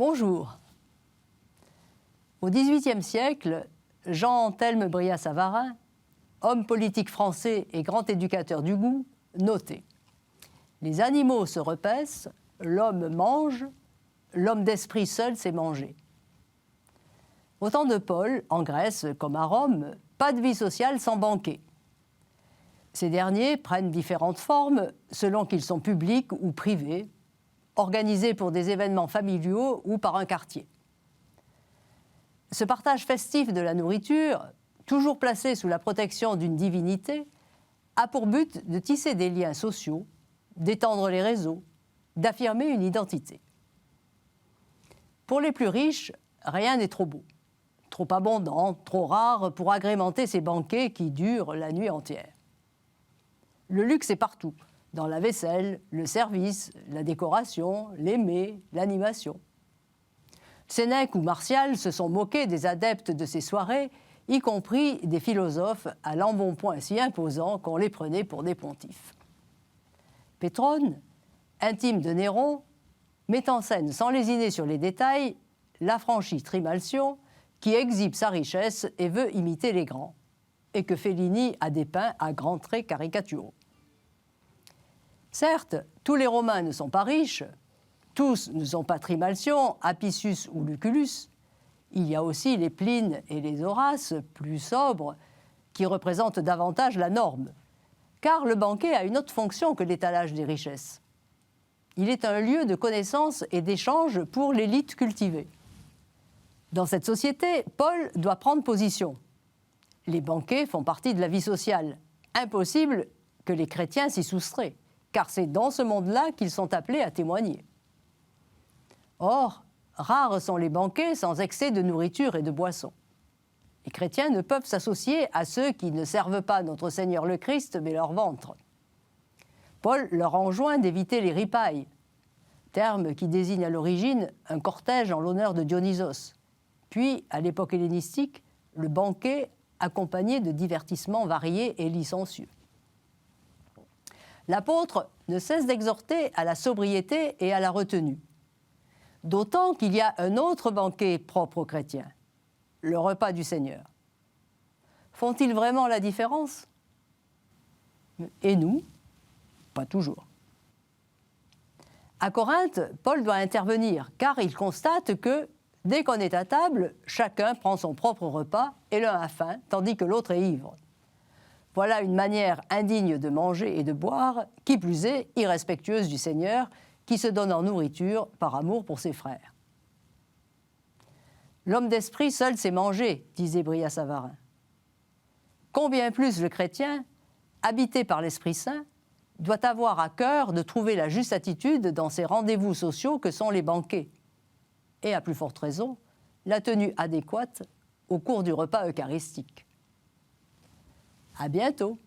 Bonjour. Au XVIIIe siècle, Jean-Thelme Brillat-Savarin, homme politique français et grand éducateur du goût, notait « Les animaux se repaissent, l'homme mange, l'homme d'esprit seul sait manger ». Au temps de Paul, en Grèce comme à Rome, pas de vie sociale sans banquet. Ces derniers prennent différentes formes selon qu'ils sont publics ou privés, organisés pour des événements familiaux ou par un quartier. Ce partage festif de la nourriture, toujours placé sous la protection d'une divinité, a pour but de tisser des liens sociaux, d'étendre les réseaux, d'affirmer une identité. Pour les plus riches, rien n'est trop beau, trop abondant, trop rare pour agrémenter ces banquets qui durent la nuit entière. Le luxe est partout, dans la vaisselle, le service, la décoration, les mets, l'animation. Sénèque ou Martial se sont moqués des adeptes de ces soirées, y compris des philosophes à l'embonpoint si imposant qu'on les prenait pour des pontifes. Pétrone, intime de Néron, met en scène sans lésiner sur les détails l'affranchi Trimalcion qui exhibe sa richesse et veut imiter les grands, et que Fellini a dépeint à grands traits caricaturaux. Certes, tous les Romains ne sont pas riches, tous ne sont pas Trimalcion, Apicius ou Lucullus. Il y a aussi les Pline et les Horace, plus sobres, qui représentent davantage la norme, car le banquet a une autre fonction que l'étalage des richesses. Il est un lieu de connaissance et d'échange pour l'élite cultivée. Dans cette société, Paul doit prendre position. Les banquets font partie de la vie sociale. Impossible que les chrétiens s'y soustraient, car c'est dans ce monde-là qu'ils sont appelés à témoigner. Or, rares sont les banquets sans excès de nourriture et de boissons. Les chrétiens ne peuvent s'associer à ceux qui ne servent pas notre Seigneur le Christ, mais leur ventre. Paul leur enjoint d'éviter les ripailles, terme qui désigne à l'origine un cortège en l'honneur de Dionysos, puis, à l'époque hellénistique, le banquet accompagné de divertissements variés et licencieux. L'apôtre ne cesse d'exhorter à la sobriété et à la retenue, d'autant qu'il y a un autre banquet propre aux chrétiens, le repas du Seigneur. Font-ils vraiment la différence? Et nous? Pas toujours. À Corinthe, Paul doit intervenir, car il constate que, dès qu'on est à table, chacun prend son propre repas et l'un a faim, tandis que l'autre est ivre. Voilà une manière indigne de manger et de boire, qui plus est irrespectueuse du Seigneur, qui se donne en nourriture par amour pour ses frères. L'homme d'esprit seul sait manger, disait Brillat-Savarin. Combien plus le chrétien, habité par l'Esprit Saint, doit avoir à cœur de trouver la juste attitude dans ces rendez-vous sociaux que sont les banquets, et à plus forte raison, la tenue adéquate au cours du repas eucharistique. À bientôt.